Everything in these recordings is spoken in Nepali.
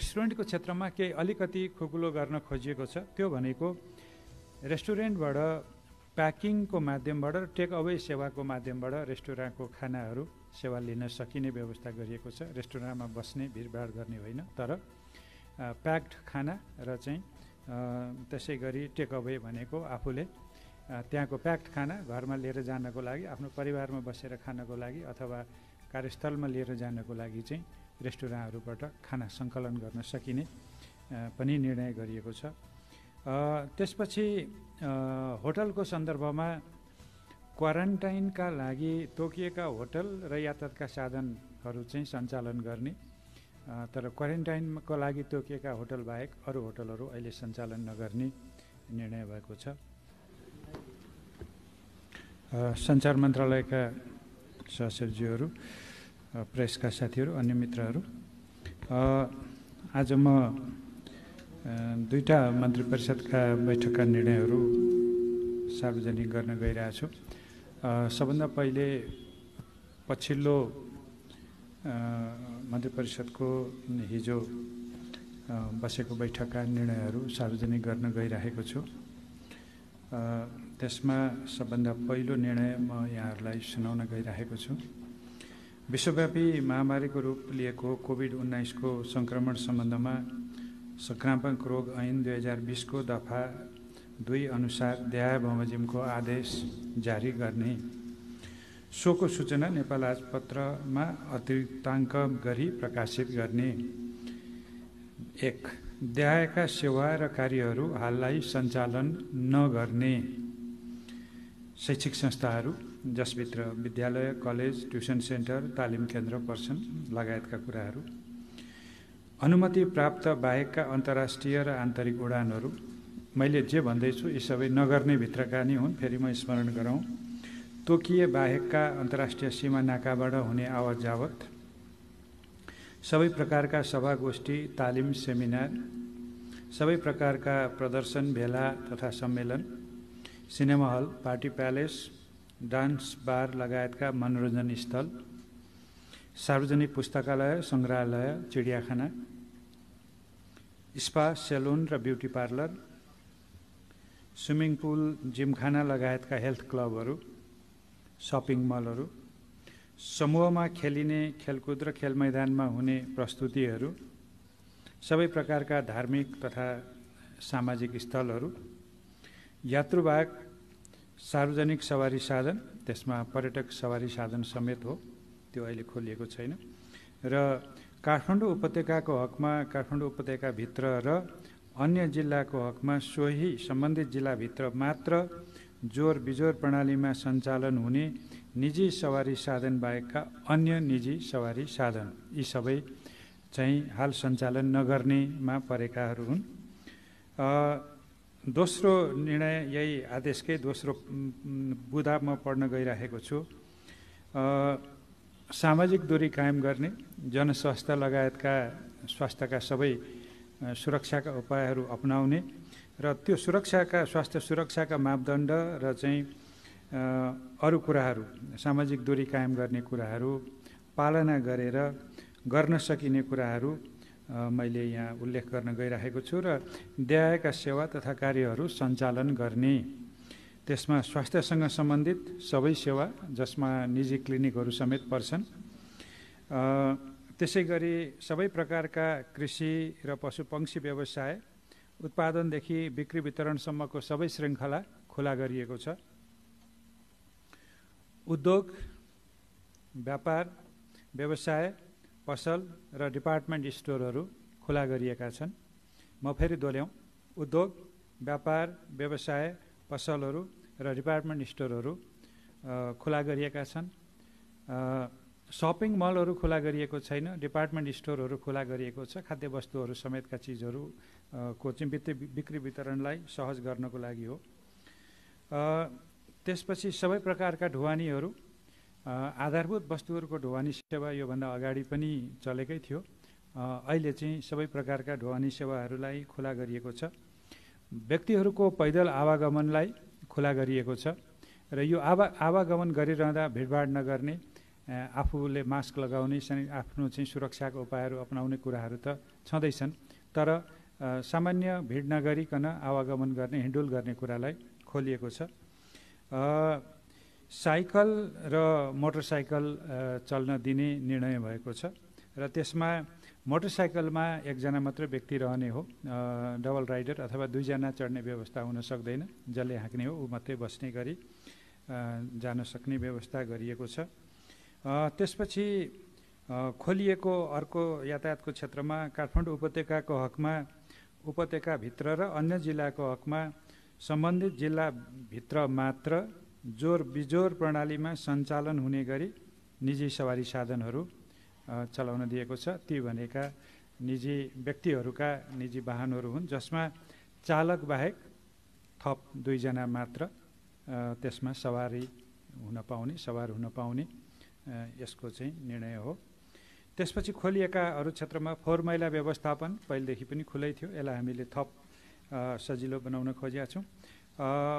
रेस्टुरेन्टको क्षेत्रमा केही अलिकति खुकुलो गर्न खोजिएको छ। त्यो भनेको रेस्टुरेन्टबाट प्याकिङको माध्यमबाट टेक अवे सेवाको माध्यमबाट रेस्टुरेन्टको खानाहरू सेवा लिन सकिने व्यवस्था गरिएको छ। रेस्टुरेन्टमा बस्ने भिडभाड गर्ने होइन, तर प्याक्ड खाना र चाहिँ त्यसै गरी टेक अवे भनेको आफूले त्यहाँको प्याक्ड खाना घरमा लिएर जानको लागि, आफ्नो परिवारमा बसेर खानको लागि अथवा कार्यस्थलमा लिएर जानको लागि चाहिँ रेस्टुरेन्टहरूबाट खाना सङ्कलन गर्न सकिने पनि निर्णय गरिएको छ। त्यसपछि होटलको सन्दर्भमा क्वारेन्टाइनका लागि तोकिएका होटल र यातायातका साधनहरू चाहिँ सञ्चालन गर्ने, तर क्वारेन्टाइनको लागि तोकिएका होटल बाहेक अरू होटलहरू अहिले सञ्चालन नगर्ने निर्णय भएको छ। सञ्चार मन्त्रालयका सहसचिवहरू, प्रेसका साथीहरू, अन्य मित्रहरू, आज म दुईटा मन्त्री परिषदका बैठकका निर्णयहरू सार्वजनिक गर्न गइरहेछु। सबभन्दा पहिले पछिल्लो मन्त्री परिषदको हिजो बसेको बैठकका निर्णयहरू सार्वजनिक गर्न गइरहेको छु। त्यसमा सबभन्दा पहिलो निर्णय म यहाँहरूलाई सुनाउन गइरहेको छु। विश्वव्यापी महामारीको रूप लिएको कोभिड-19 को सङ्क्रमण सम्बन्धमा संक्रामक रोग ऐन 2020 को दफा 2 अनुसार देहाय बमोजिमको आदेश जारी गर्ने, सोको सूचना नेपाल राजपत्रमा अतिरिक्ताङ्क गरी प्रकाशित गर्ने। 1. देहायका सेवा र कार्यहरू हाललाई सञ्चालन नगर्ने शैक्षिक संस्थाहरू जसभित्र विद्यालय, कलेज, ट्युसन सेन्टर, तालिम केन्द्र पर्छन् लगायतका कुराहरू। अनुमति प्राप्त बाहेकका अन्तर्राष्ट्रिय र आन्तरिक उडानहरू, मैले जे भन्दैछु यी सबै नगर्ने भित्रका नै हुन्। फेरि म स्मरण गराउँ, तोकिए बाहेकका अन्तर्राष्ट्रिय सीमा नाकाबाट हुने आवत जावत, सबै प्रकारका सभागोष्ठी, तालिम, सेमिनार, सबै प्रकारका प्रदर्शन, भेला तथा सम्मेलन, cinema hall, party palace, dance bar लगायतका मनोरञ्जन स्थल, सार्वजनिक पुस्तकालय, सङ्ग्रहालय, चिडियाखाना, स्पा, सेलुन र ब्युटी पार्लर, स्विमिङ पुल, जिमखाना लगायतका हेल्थ क्लबहरू, सपिङ मलहरू, समूहमा खेलिने खेलकुद र खेल मैदानमा हुने प्रस्तुतिहरू, सबै प्रकारका धार्मिक तथा सामाजिक स्थलहरू, यात्रुवाहक सार्वजनिक सवारी साधन, त्यसमा पर्यटक सवारी साधन समेत हो, त्यो अहिले खोलिएको छैन, र काठमाडौँ उपत्यकाको हकमा काठमाडौँ उपत्यकाभित्र र अन्य जिल्लाको हकमा सोही सम्बन्धित जिल्लाभित्र मात्र जोर बिजोर प्रणालीमा सञ्चालन हुने निजी सवारी साधन बाहेकका अन्य निजी सवारी साधन, यी सबै चाहिँ हाल सञ्चालन नगर्नेमा परेकाहरू हुन्। दोस्रो निर्णय यही आदेशकै दोस्रो बुँदा म पढ्न गइरहेको छु। सामाजिक दूरी कायम गर्ने, जनस्वास्थ्य लगायतका स्वास्थ्यका सबै सुरक्षाका उपायहरू अपनाउने र त्यो स्वास्थ्य सुरक्षाका मापदण्ड र चाहिँ अरू कुराहरू, सामाजिक दूरी कायम गर्ने कुराहरू पालना गरेर गर्न सकिने कुराहरू मैले यहाँ उल्लेख गर्न गइरहेको छु। र देहायका सेवा तथा कार्यहरू सञ्चालन गर्ने, त्यसमा स्वास्थ्यसँग सम्बन्धित सबै सेवा जसमा निजी क्लिनिकहरू समेत पर्छन्, त्यसै गरी सबै प्रकारका कृषि र पशुपक्षी व्यवसाय, उत्पादनदेखि बिक्री वितरणसम्मको सबै श्रृङ्खला खुला गरिएको छ। उद्योग, व्यापार, व्यवसाय, पसल र डिपार्टमेन्ट स्टोरहरू खुला गरिएका छन्। म फेरि दोहोऱ्याउँ, उद्योग, व्यापार, व्यवसाय, पसलहरू र डिपार्टमेन्ट स्टोरहरू खुला गरिएका छन्। सपिङ मलहरू खुला गरिएको छैन, डिपार्टमेन्ट स्टोरहरू खुला गरिएको छ। खाद्य वस्तुहरू समेतका चिजहरू को चाहिँ बिक्री वितरणलाई सहज गर्नको लागि हो। त्यसपछि सबै प्रकारका ढुवानीहरू, आधारभूत वस्तुहरूको ढुवानी सेवा योभन्दा अगाडि पनि चलेकै थियो, अहिले चाहिँ सबै प्रकारका ढुवानी सेवाहरूलाई खुला गरिएको छ। व्यक्तिहरूको पैदल आवागमनलाई खुला गरिएको छ र यो आवागमन गरिरहँदा भिडभाड नगर्ने, आफूले मास्क लगाउने आफ्नो चाहिँ सुरक्षाको उपायहरू अपनाउने कुराहरू त छँदैछन्, तर सामान्य भिड नगरिकन आवागमन गर्ने हिँडुल गर्ने कुरालाई खोलिएको छ। साइकल र मोटरसाइकल चल्न दिने निर्णय भएको छ र त्यसमा मोटरसाइकलमा एकजना मात्र व्यक्ति रहने हो, डबल राइडर अथवा दुईजना चढ्ने व्यवस्था हुन सक्दैन। जसले हाँक्ने हो ऊ मात्रै बस्ने गरी जान सक्ने व्यवस्था गरिएको छ। त्यसपछि खोलिएको अर्को यातायातको क्षेत्रमा काठमाडौँ उपत्यकाको हकमा उपत्यकाभित्र र अन्य जिल्लाको हकमा सम्बन्धित जिल्लाभित्र मात्र जोर बिजोर प्रणालीमा सञ्चालन हुने गरी निजी सवारी साधनहरू चलाउन दिएको छ। ती भनेका निजी व्यक्तिहरूका निजी वाहनहरू हुन् जसमा चालक बाहेक थप 2 जना मात्र त्यसमा सवार हुन पाउने यसको चाहिँ निर्णय हो। त्यसपछि खोलिएका अरू क्षेत्रमा फोहोर मैला व्यवस्थापन पहिलेदेखि पनि खुलै थियो, यसलाई हामीले थप सजिलो बनाउन खोजेका छौँ।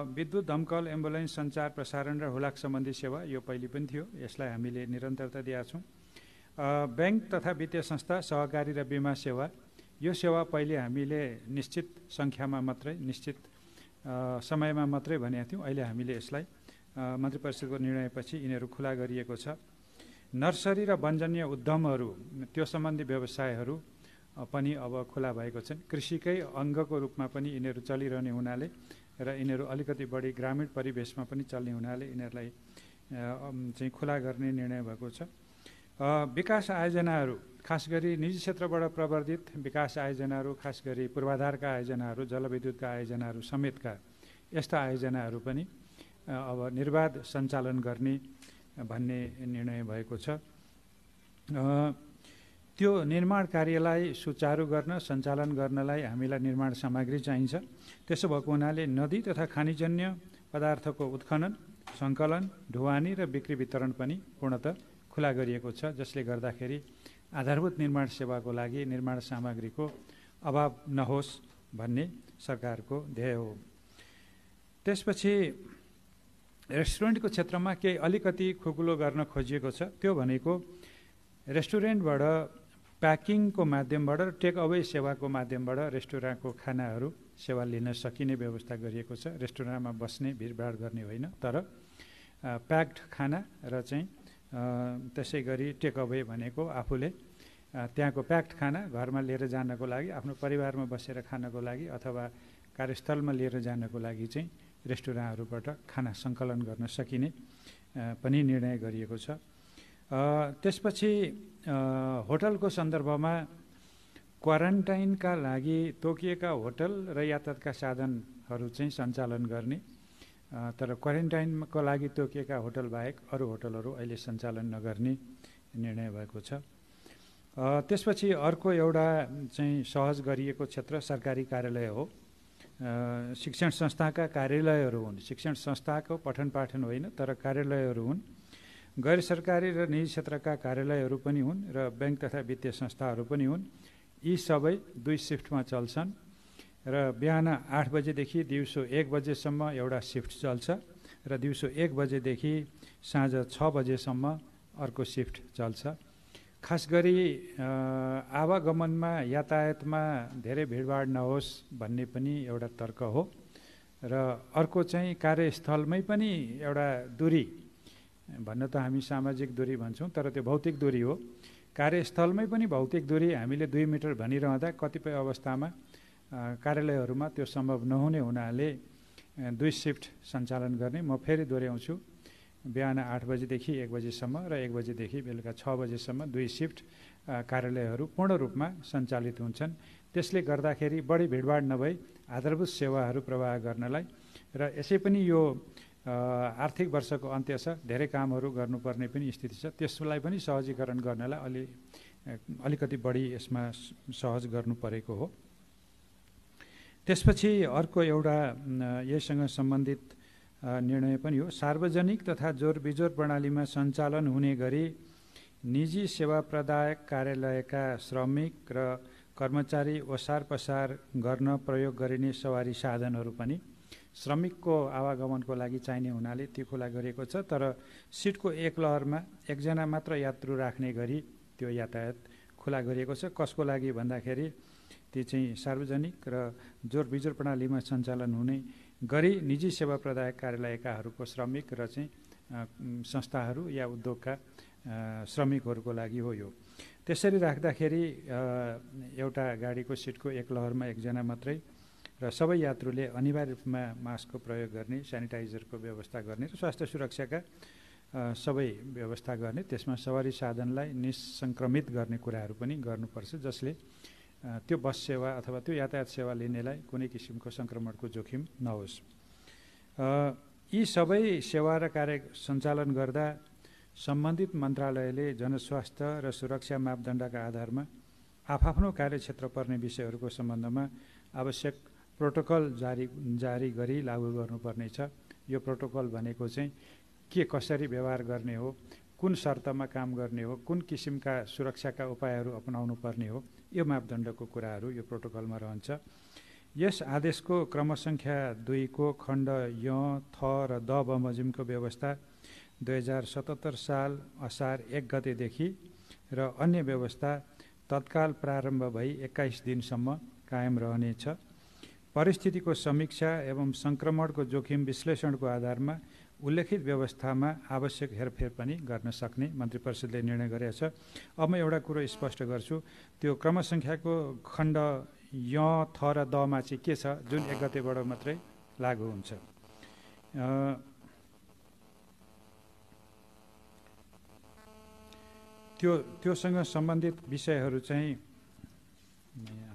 विद्युत, दमकल, एम्बुलेन्स, सञ्चार, प्रसारण र हुलाक सम्बन्धी सेवा यो पहिले पनि थियो, यसलाई हामीले निरन्तरता दिएका छौँ। ब्याङ्क तथा वित्तीय संस्था, सहकारी र बिमा सेवा, यो सेवा पहिले हामीले निश्चित सङ्ख्यामा मात्रै निश्चित समयमा मात्रै भनेका थियौँ, अहिले हामीले यसलाई मन्त्री परिषदको निर्णयपछि यिनीहरू खुला गरिएको छ। नर्सरी र वनजन्य उद्यमहरू त्यो सम्बन्धी व्यवसायहरू पनि अब खुला भएको छन्। कृषिकै अङ्गको रूपमा पनि यिनीहरू चलिरहने हुनाले र यिनीहरू अलिकति बढी ग्रामीण परिवेशमा पनि चल्ने हुनाले यिनीहरूलाई चाहिँ खुला गर्ने निर्णय भएको छ। विकास आयोजनाहरू, खास गरी निजी क्षेत्रबाट प्रवर्धित विकास आयोजनाहरू, खास गरी पूर्वाधारका आयोजनाहरू, जलविद्युतका आयोजनाहरू समेतका यस्ता आयोजनाहरू पनि अब निर्बाध सञ्चालन गर्ने भन्ने निर्णय भएको छ। त्यो निर्माण कार्यलाई सुचारू गर्न सञ्चालन गर्नलाई हामीलाई निर्माण सामग्री चाहिन्छ। त्यसो भएको हुनाले नदी तथा खानीजन्य पदार्थको उत्खनन, सङ्कलन, ढुवानी र बिक्री वितरण पनि पूर्णतः खुला गरिएको छ, जसले गर्दाखेरि आधारभूत निर्माण सेवाको लागि निर्माण सामग्रीको अभाव नहोस् भन्ने सरकारको ध्येय हो। त्यसपछि रेस्टुरेन्टको क्षेत्रमा केही अलिकति खुकुलो गर्न खोजिएको छ। त्यो भनेको रेस्टुरेन्टबाट प्याकिङको माध्यमबाट र टेक अवे सेवाको माध्यमबाट रेस्टुरेन्टको खानाहरू सेवा लिन सकिने व्यवस्था गरिएको छ। रेस्टुरेन्टमा बस्ने भिडभाड गर्ने होइन, तर प्याक्ड खाना र चाहिँ त्यसै गरी टेक अवे भनेको आफूले त्यहाँको प्याक्ड खाना घरमा लिएर जानको लागि, आफ्नो परिवारमा बसेर खानको लागि अथवा कार्यस्थलमा लिएर जानको लागि चाहिँ रेस्टुरेन्टहरूबाट खाना सङ्कलन गर्न सकिने पनि निर्णय गरिएको छ। त्यसपछि होटलको सन्दर्भमा क्वारेन्टाइनका लागि तोकिएका होटल र यातायातका साधनहरू चाहिँ सञ्चालन गर्ने, तर क्वारेन्टाइनको लागि तोकिएका होटल बाहेक अरू होटलहरू अहिले सञ्चालन नगर्ने निर्णय भएको छ। त्यसपछि अर्को एउटा चाहिँ सहज गरिएको क्षेत्र सरकारी कार्यालय हो। शिक्षण संस्थाका कार्यालयहरू हुन्, शिक्षण संस्थाको पठन पाठन होइन, तर कार्यालयहरू हुन्। गैर सरकारी र निजी क्षेत्रका कार्यालयहरू पनि हुन् र ब्याङ्क तथा वित्तीय संस्थाहरू पनि हुन्। यी सबै 2 सिफ्टमा चल्छन् र बिहान 8 बजेदेखि दिउँसो 1 बजेसम्म एउटा सिफ्ट चल्छ र दिउँसो 1 बजेदेखि साँझ 6 बजेसम्म अर्को सिफ्ट चल्छ। खास गरी आवागमनमा यातायातमा धेरै भिडभाड नहोस् भन्ने पनि एउटा तर्क हो र अर्को चाहिँ कार्यस्थलमै पनि एउटा दूरी, भन्न त हामी सामाजिक दूरी भन्छौँ तर त्यो भौतिक दूरी हो। कार्यस्थलमै पनि भौतिक दूरी हामीले 2 मिटर भनिरहँदा कतिपय अवस्थामा कार्यालयहरूमा त्यो सम्भव नहुने हुनाले 2 सिफ्ट सञ्चालन गर्ने। म फेरि दोहोऱ्याउँछु, बिहान 8 बजेदेखि 1 बजेसम्म र 1 बजेदेखि बेलुका 6 बजेसम्म 2 सिफ्ट कार्यालयहरू पूर्ण रूपमा सञ्चालित हुन्छन्। त्यसले गर्दाखेरि बढी भिडभाड नभई आधारभूत सेवाहरू प्रवाह गर्नलाई र यसै पनि यो आर्थिक वर्षको अन्त्य छ, धेरै कामहरू गर्नुपर्ने पनि स्थिति छ, त्यसलाई पनि सहजीकरण गर्नलाई अलिकति बढी यसमा सहज गर्नु परेको हो। त्यसपछि अर्को एउटा यससँग सम्बन्धित निर्णय पनि हो। सार्वजनिक तथा जोर बिजोर प्रणालीमा सञ्चालन हुने गरी निजी सेवा प्रदायक कार्यालयका श्रमिक र कर्मचारी ओसार पसार गर्न प्रयोग गरिने सवारी साधनहरू पनि श्रमिकको आवागमनको लागि चाहिने हुनाले त्यो खुला गरिएको छ। तर सिटको एक लहरमा एकजना मात्र यात्रु राख्ने गरी त्यो यातायात खुला गरिएको छ। कसको लागि भन्दाखेरि ती चाहिँ सार्वजनिक र जोर बिजोर प्रणालीमा सञ्चालन हुने गरी निजी सेवा प्रदायक कार्यालयकाहरूको श्रमिक र चाहिँ संस्थाहरू या उद्योगका श्रमिकहरूको लागि हो। यो त्यसरी राख्दाखेरि एउटा गाडीको सिटको एक लहरमा एकजना मात्रै र सबै यात्रुले अनिवार्य रूपमा मास्कको प्रयोग गर्ने, सेनिटाइजरको व्यवस्था गर्ने र स्वास्थ्य सुरक्षाका सबै व्यवस्था गर्ने, त्यसमा सवारी साधनलाई निसङ्क्रमित गर्ने कुराहरू पनि गर्नुपर्छ, जसले त्यो बस सेवा अथवा त्यो यातायात सेवा लिनेलाई कुनै किसिमको सङ्क्रमणको जोखिम नहोस्। यी सबै सेवा र कार्य सञ्चालन गर्दा सम्बन्धित मन्त्रालयले जनस्वास्थ्य र सुरक्षा मापदण्डका आधारमा आफ्नो कार्यक्षेत्र पर्ने विषयहरूको सम्बन्धमा आवश्यक प्रोटोकल जारी गरी लागू गर्नुपर्नेछ। यो प्रोटोकल भनेको चाहिँ के कसरी व्यवहार गर्ने हो, कुन शर्तमा काम गर्ने हो, कुन किसिमका सुरक्षाका उपायहरू अपनाउनु पर्ने हो, यो मापदण्डको कुराहरू यो प्रोटोकलमा रहन्छ। यस आदेशको क्रमसङ्ख्या 2 को खण्ड य, थ र द बमोजिमको व्यवस्था 2077 साल असार 1 गतेदेखि र अन्य व्यवस्था तत्काल प्रारम्भ भई 21 दिनसम्म कायम रहनेछ। परिस्थितिको समीक्षा एवं सङ्क्रमणको जोखिम विश्लेषणको आधारमा उल्लेखित व्यवस्थामा आवश्यक हेरफेर पनि गर्न सक्ने मन्त्री परिषदले निर्णय गरेको छ। अब म एउटा कुरो स्पष्ट गर्छु, त्यो क्रमसङ्ख्याको खण्ड य, थ र दमा चाहिँ के छ, जुन 1 गतेबाट मात्रै लागू हुन्छ। त्योसँग सम्बन्धित विषयहरू चाहिँ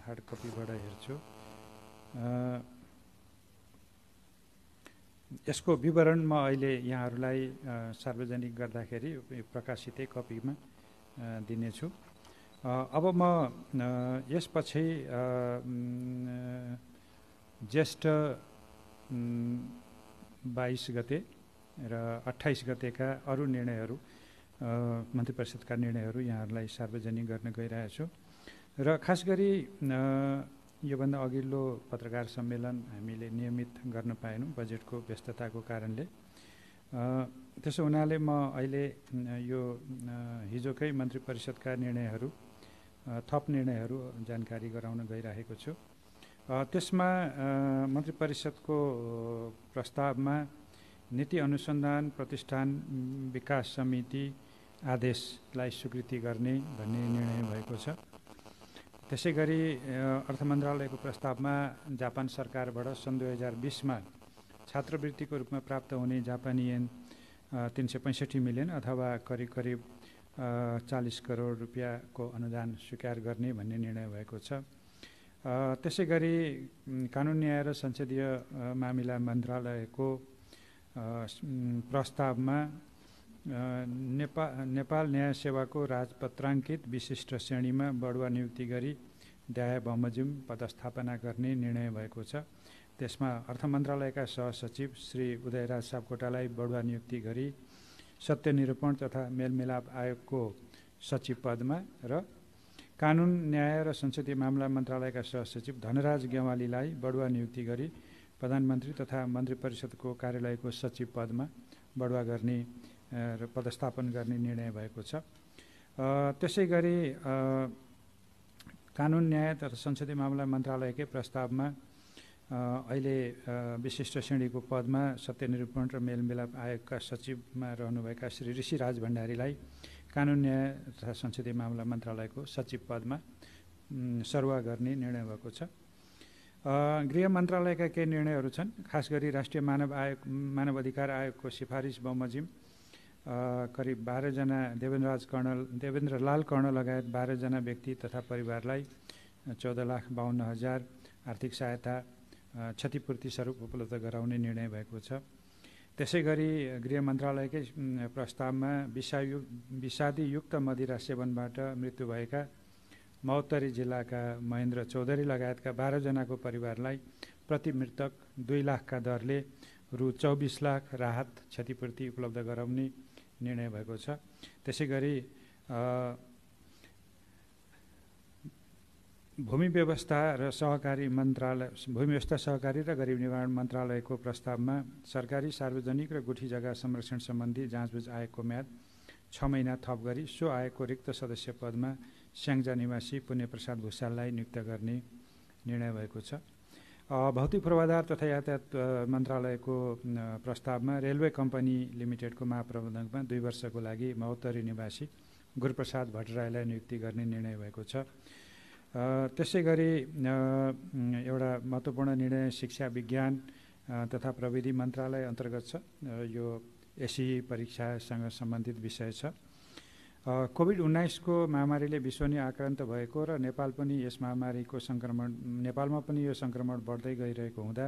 हार्ड कपीबाट हेर्छु। यसको विवरण म अहिले यहाँहरूलाई सार्वजनिक गर्दाखेरि प्रकाशितै कपीमा दिनेछु। अब म यसपछि ज्येष्ठ 22 गते र 28 गतेका अरू निर्णयहरू, मन्त्री परिषदका निर्णयहरू यहाँहरूलाई सार्वजनिक गर्न गइरहेको छु। र खास गरी योभन्दा अघिल्लो पत्रकार सम्मेलन हामीले नियमित गर्न पाएनौँ बजेटको व्यस्तताको कारणले। त्यसो हुनाले म अहिले यो हिजोकै मन्त्री परिषदका निर्णयहरू, थप निर्णयहरू जानकारी गराउन गइरहेको छु। त्यसमा मन्त्री परिषदको प्रस्तावमा नीति अनुसन्धान प्रतिष्ठान विकास समिति आदेशलाई स्वीकृति गर्ने भन्ने निर्णय भएको छ। त्यसै गरी अर्थ मन्त्रालयको प्रस्तावमा जापान सरकारबाट सन् 2020मा छात्रवृत्तिको रूपमा प्राप्त हुने जापानी येन 365 मिलियन अथवा करिब 40 करोड रुपियाँको अनुदान स्वीकार गर्ने भन्ने निर्णय भएको छ। त्यसै गरी कानुन न्याय र संसदीय मामिला मन्त्रालयको प्रस्तावमा नेपाल न्याय सेवाको राजपत्राङ्कित विशिष्ट श्रेणीमा बढुवा नियुक्ति गरी दाय बमोजिम पदस्थापना गर्ने निर्णय भएको छ। त्यसमा अर्थ मन्त्रालयका सहसचिव श्री उदयराज सापकोटालाई बढुवा नियुक्ति गरी सत्यनिरूपण तथा मेलमिलाप आयोगको सचिव पदमा र कानुन न्याय र संसदीय मामला मन्त्रालयका सहसचिव धनराज गेवालीलाई बढुवा नियुक्ति गरी प्रधानमन्त्री तथा मन्त्री परिषदको कार्यालयको सचिव पदमा बढुवा गर्ने र पदस्थापन गर्ने निर्णय भएको छ। त्यसै गरी कानुन न्याय तथा संसदीय मामला मन्त्रालयकै प्रस्तावमा अहिले विशिष्ट श्रेणीको पदमा सत्यनिरूपण र मेलमिलाप आयोगका सचिवमा रहनुभएका श्री ऋषिराज भण्डारीलाई कानुन न्याय तथा संसदीय मामला मन्त्रालयको सचिव पदमा सरुवा गर्ने निर्णय भएको छ। गृह मन्त्रालयका केही निर्णयहरू छन्। खास गरी राष्ट्रिय मानव अधिकार आयोगको सिफारिस बमोजिम करिब 12 जना देवेन्द्र लाल कर्ण लगायत 12 जना व्यक्ति तथा परिवारलाई 14,52,000 आर्थिक सहायता क्षतिपूर्ति स्वरूप उपलब्ध गराउने निर्णय भएको छ। त्यसै गरी गृह मन्त्रालयकै प्रस्तावमा विषादीयुक्त मदिरा सेवनबाट मृत्यु भएका महोत्तरी जिल्लाका महेन्द्र चौधरी लगायतका 12 जनाको परिवारलाई प्रति मृतक 2 लाखका दरले रु 24 लाख राहत क्षतिपूर्ति उपलब्ध गराउने निर्णय भएको छ। त्यसै गरी भूमि व्यवस्था र सहकारी र गरिब निवारण मन्त्रालयको प्रस्तावमा सरकारी, सार्वजनिक र गुठी जग्गा संरक्षण सम्बन्धी जाँचबुझ आयोगको म्याद 6 महिना थप गरी सो आयोगको रिक्त सदस्य पदमा स्याङ्जा निवासी पुण्यप्रसाद भुषाललाई नियुक्त गर्ने निर्णय भएको छ। भौतिक पूर्वाधार तथा यातायात मन्त्रालयको प्रस्तावमा रेलवे कम्पनी लिमिटेडको महाप्रबन्धकमा 2 वर्षको लागि महोत्तरी निवासी गुरुप्रसाद भट्टराईलाई नियुक्ति गर्ने निर्णय भएको छ। त्यसै गरी एउटा महत्त्वपूर्ण निर्णय शिक्षा, विज्ञान तथा प्रविधि मन्त्रालय अन्तर्गत छ। यो एसई परीक्षासँग सम्बन्धित विषय छ। कोभिड-19 को महामारीले विश्व नै आक्रान्त भएको र नेपालमा पनि यो सङ्क्रमण बढ्दै गइरहेको हुँदा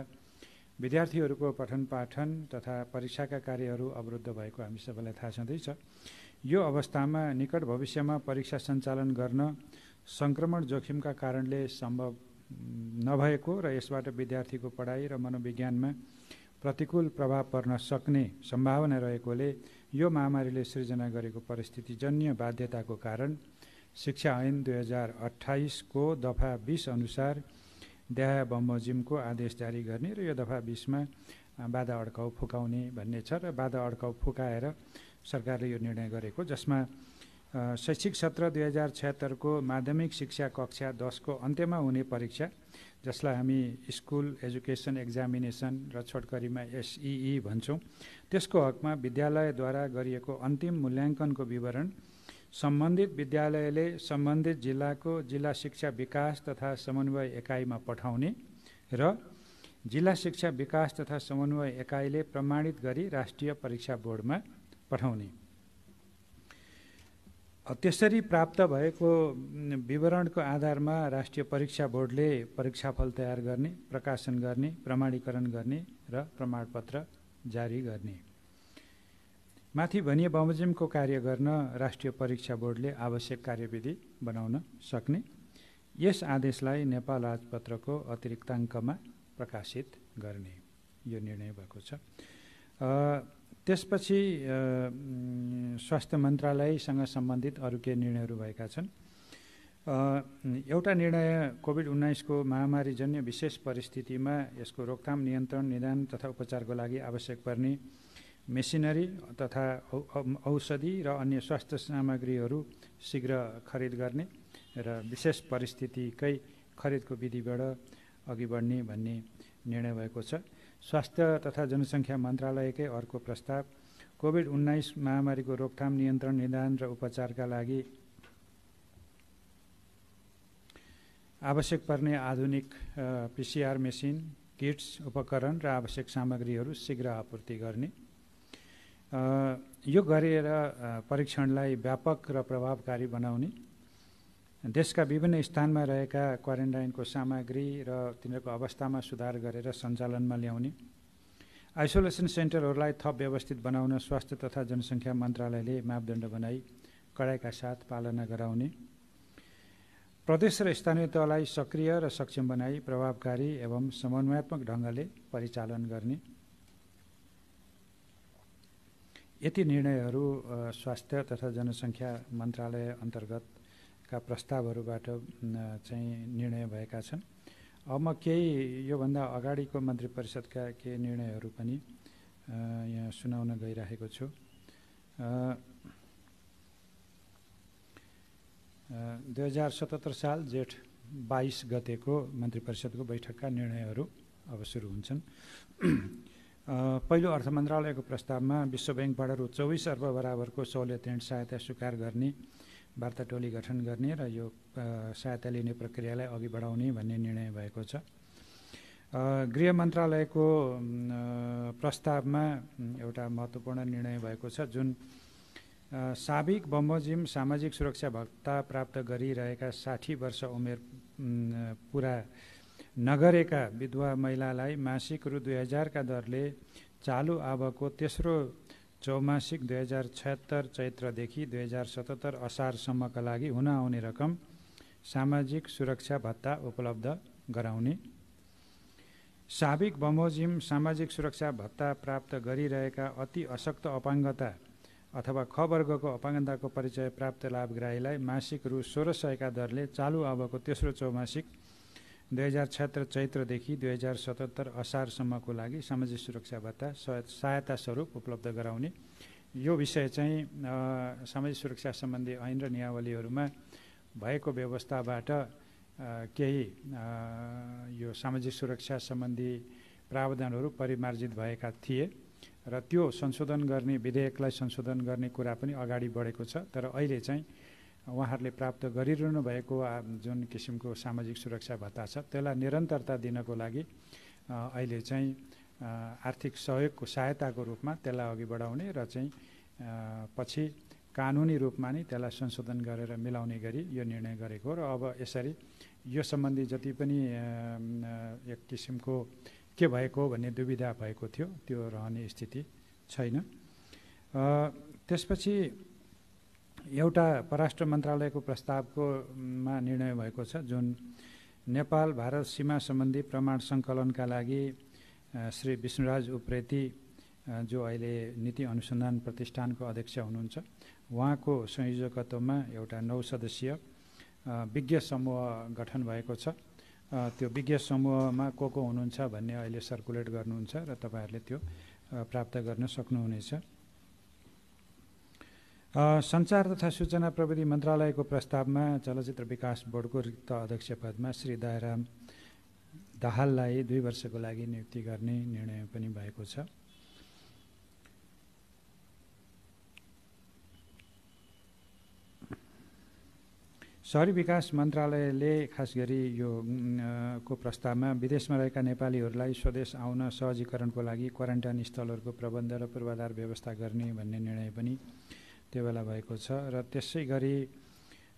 विद्यार्थीहरूको पठन पाठन तथा परीक्षाका कार्यहरू अवरुद्ध भएको हामी सबैलाई थाहा छँदैछ। यो अवस्थामा निकट भविष्यमा परीक्षा सञ्चालन गर्न सङ्क्रमण जोखिमका कारणले सम्भव नभएको र यसबाट विद्यार्थीको पढाइ र मनोविज्ञानमा प्रतिकूल प्रभाव पर्न सक्ने सम्भावना रहेकोले यो महामारीले सृजना गरेको परिस्थितिजन्य बाध्यताको कारण शिक्षा ऐन 2028 को दफा 20 अनुसार देहाय बमोजिमको आदेश जारी गर्ने र यो दफा 20 मा बाधा अड्काउ फुकाउने भन्ने छ र बाधा अड्काउ फुकाएर सरकारले यो निर्णय गरेको, जसमा शैक्षिक सत्र 2076 को माध्यमिक शिक्षा कक्षा 10 को अन्त्यमा हुने परीक्षा, जसलाई हामी स्कुल एजुकेसन एक्जामिनेसन र छोटकरीमा SEE भन्छौँ, त्यसको हकमा विद्यालयद्वारा गरिएको अन्तिम मूल्याङ्कनको विवरण सम्बन्धित विद्यालयले सम्बन्धित जिल्लाको जिल्ला शिक्षा विकास तथा समन्वय एकाइमा पठाउने र जिल्ला शिक्षा विकास तथा समन्वय एकाइले प्रमाणित गरी राष्ट्रिय परीक्षा बोर्डमा पठाउने। त्यसरी प्राप्त भएको विवरणको आधारमा राष्ट्रिय परीक्षा बोर्डले परीक्षाफल तयार गर्ने, प्रकाशन गर्ने, प्रमाणीकरण गर्ने र प्रमाणपत्र जारी गर्ने। माथि भनिए बमोजिमको कार्य गर्न राष्ट्रिय परीक्षा बोर्डले आवश्यक कार्यविधि बनाउन सक्ने। यस आदेशलाई नेपाल राजपत्रको अतिरिक्ताङ्कमा प्रकाशित गर्ने यो निर्णय भएको छ। त्यसपछि स्वास्थ्य मन्त्रालयसँग सम्बन्धित अरू केही निर्णयहरू भएका छन्। एउटा निर्णय कोभिड-19 को महामारीजन्य विशेष परिस्थितिमा यसको रोकथाम, नियन्त्रण, निदान तथा उपचारको लागि आवश्यक पर्ने मेसिनरी तथा औषधि र अन्य स्वास्थ्य सामग्रीहरू शीघ्र खरिद गर्ने र विशेष परिस्थितिकै खरिदको विधिबाट अघि बढ्ने भन्ने निर्णय भएको छ। स्वास्थ्य तथा जनसङ्ख्या मन्त्रालयकै अर्को प्रस्ताव कोभिड-19 महामारीको रोकथाम, नियन्त्रण, निदान र उपचारका लागि आवश्यक पर्ने आधुनिक PCR मेसिन, किट्स, उपकरण र आवश्यक सामग्रीहरू शीघ्र आपूर्ति गर्ने। यो गरेर परीक्षणलाई व्यापक र प्रभावकारी बनाउने, देशका विभिन्न स्थानमा रहेका क्वारेन्टाइनको सामग्री र तिनीहरूको अवस्थामा सुधार गरेर सञ्चालनमा ल्याउने, आइसोलेसन सेन्टरहरूलाई थप व्यवस्थित बनाउन स्वास्थ्य तथा जनसङ्ख्या मन्त्रालयले मापदण्ड बनाई कडाइका साथ पालना गराउने, प्रदेश र स्थानीय तहलाई सक्रिय र सक्षम बनाई प्रभावकारी एवं समन्वयात्मक ढङ्गले परिचालन गर्ने। यति निर्णयहरू स्वास्थ्य तथा जनसङ्ख्या मन्त्रालय अन्तर्गतका प्रस्तावहरूबाट चाहिँ निर्णय भएका छन्। अब म केही योभन्दा अगाडिको मन्त्री परिषदका केही निर्णयहरू पनि यहाँ सुनाउन गइरहेको छु। 2077 साल जेठ 22 गतेको मन्त्री परिषदको बैठकका निर्णयहरू अब सुरु हुन्छन्। पहिलो अर्थ मन्त्रालयको प्रस्तावमा विश्व ब्याङ्कबाट रु 24 अर्ब बराबरको सहुलियत ऋण सहायता स्वीकार गर्ने वार्ता टोली गठन गर्ने र यो सहायता लिने प्रक्रियालाई अघि बढाउने भन्ने निर्णय भएको छ। गृह मन्त्रालयको प्रस्तावमा एउटा महत्त्वपूर्ण निर्णय भएको छ, जुन साबिक बमोजिम सामाजिक सुरक्षा भत्ता प्राप्त गरिरहेका 60 वर्ष उमेर पुरा नगरेका विधवा महिलालाई मासिक रु 2000 का दरले चालु आवको तेस्रो चौमासिक 2076 चैत्रदेखि 2077 असारसम्मका लागि हुन आउने रकम सामाजिक सुरक्षा भत्ता उपलब्ध गराउने, साबिक बमोजिम सामाजिक सुरक्षा भत्ता प्राप्त गरिरहेका अति अशक्त अपाङ्गता अथवा ख वर्गको अपाङ्गताको परिचय प्राप्त लाभग्राहीलाई मासिक रु 1600 का दरले चालु अबको तेस्रो चौमासिक 2076 चैत्रदेखि 2077 असारसम्मको लागि सामाजिक सुरक्षा भत्ता सहायता स्वरूप उपलब्ध गराउने। यो विषय चाहिँ सामाजिक सुरक्षा सम्बन्धी ऐन र नियमावलीहरूमा भएको व्यवस्थाबाट केही यो सामाजिक सुरक्षा सम्बन्धी प्रावधानहरू परिमार्जित भएका थिए र त्यो संशोधन गर्ने विधेयकलाई संशोधन गर्ने कुरा पनि अगाडि बढेको छ। तर अहिले चाहिँ उहाँहरूले प्राप्त गरिरहनु भएको जुन किसिमको सामाजिक सुरक्षा भत्ता छ त्यसलाई निरन्तरता दिनको लागि अहिले चाहिँ आर्थिक सहयोगको सहायताको रूपमा त्यसलाई अघि बढाउने र चाहिँ पछि कानुनी रूपमा नै त्यसलाई संशोधन गरेर मिलाउने गरी यो निर्णय गरेको र अब यसरी यो सम्बन्धी जति पनि एक किसिमको के भएको भन्ने दुविधा भएको थियो त्यो रहने स्थिति छैन। त्यसपछि एउटा परराष्ट्र मन्त्रालयको प्रस्तावको मा निर्णय भएको छ जुन नेपाल भारत सीमा सम्बन्धी प्रमाण सङ्कलनका लागि श्री विष्णुराज उप्रेती जो अहिले नीति अनुसन्धान प्रतिष्ठानको अध्यक्ष हुनुहुन्छ उहाँको संयोजकत्वमा एउटा 9 सदस्यीय विज्ञ समूह गठन भएको छ। त्यो विज्ञ समूहमा को हुनुहुन्छ भन्ने अहिले सर्कुलेट गर्नुहुन्छ र तपाईहरुले त्यो प्राप्त गर्न सक्नुहुनेछ। सञ्चार तथा सूचना प्रविधि मन्त्रालयको प्रस्तावमा चलचित्र विकास बोर्डको रिक्त अध्यक्ष पदमा श्री दयाराम दाहाललाई 2 वर्षको लागि नियुक्ति गर्ने निर्णय पनि भएको छ। शहरी विकास मन्त्रालयले खास गरी यो को प्रस्तावमा विदेशमा रहेका नेपालीहरूलाई स्वदेश आउन सहजीकरणको लागि क्वारेन्टाइन स्थलहरूको प्रबन्ध र पूर्वाधार व्यवस्था गर्ने भन्ने निर्णय पनि त्यो बेला भएको छ र त्यसै गरी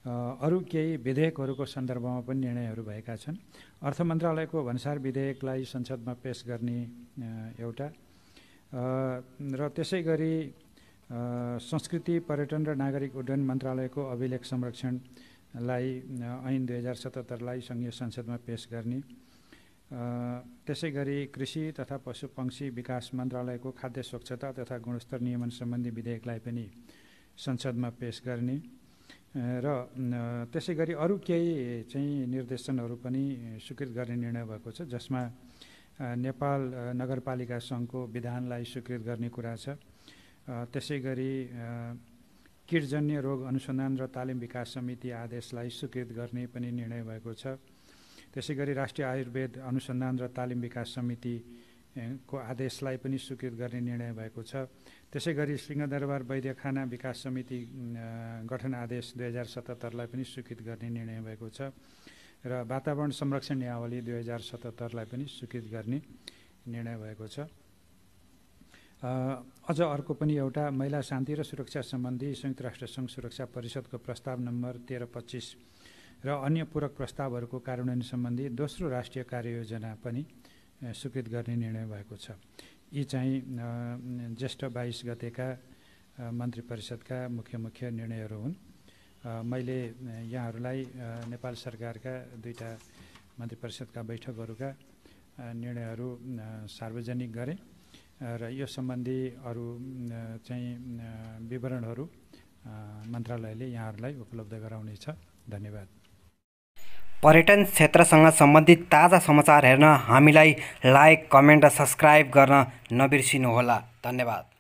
अरु केही विधेयकहरूको सन्दर्भमा पनि निर्णयहरू भएका छन्। अर्थ मन्त्रालयको भन्सार विधेयकलाई संसदमा पेश गर्ने एउटा र त्यसै गरी संस्कृति पर्यटन र नागरिक उड्डयन मन्त्रालयको अभिलेख संरक्षण लाई ऐन 2077 लाई संघीय संसदमा पेश गर्ने। त्यसै गरी कृषि तथा पशुपक्षी विकास मन्त्रालयको खाद्य स्वच्छता तथा गुणस्तर नियमन सम्बन्धी विधेयकलाई पनि संसदमा पेश गर्ने र त्यसै गरी अरु केही चाहिँ निर्देशनहरू पनि स्वीकृत गर्ने निर्णय भएको छ जसमा नेपाल नगरपालिका संघको विधानलाई स्वीकृत गर्ने कुरा छ। त्यसै गरी कीटजन्य रोग अनुसन्धान र तालिम विकास समिति आदेशलाई स्वीकृत गर्ने पनि निर्णय भएको छ। त्यसै गरी राष्ट्रिय आयुर्वेद अनुसन्धान र तालिम विकास समिति को आदेशलाई पनि स्वीकृत गर्ने निर्णय भएको छ। त्यसै गरी सिंहदरबार वैद्यखाना विकास समिति गठन आदेश 2077 लाई पनि स्वीकृत गर्ने निर्णय भएको छ र वातावरण संरक्षण नियमावली 2077 लाई पनि स्वीकृत गर्ने निर्णय भएको छ। अझ अर्को पनि एउटा महिला शान्ति र सुरक्षा सम्बन्धी संयुक्त राष्ट्र संघ सुरक्षा परिषदको प्रस्ताव नम्बर 1325 र अन्य पूरक प्रस्तावहरूको कार्यान्वयन सम्बन्धी दोस्रो राष्ट्रिय कार्ययोजना पनि स्वीकृत गर्ने निर्णय भएको छ। यी चाहिँ ज्येष्ठ 22 गतेका मन्त्री परिषदका मुख्य निर्णयहरू हुन्। मैले यहाँहरूलाई नेपाल सरकारका 2टा मन्त्री परिषदका बैठकहरूका निर्णयहरू सार्वजनिक गरे र यो सम्बन्धी अरु चाहिँ विवरणहरू मन्त्रालयले यहाँहरूलाई उपलब्ध गराउनेछ। धन्यवाद। पर्यटन क्षेत्रसँग सम्बन्धित ताजा समाचार हेर्न हामीलाई लाइक, कमेन्ट र सब्स्क्राइब गर्न नबिर्सिनुहोला। धन्यवाद।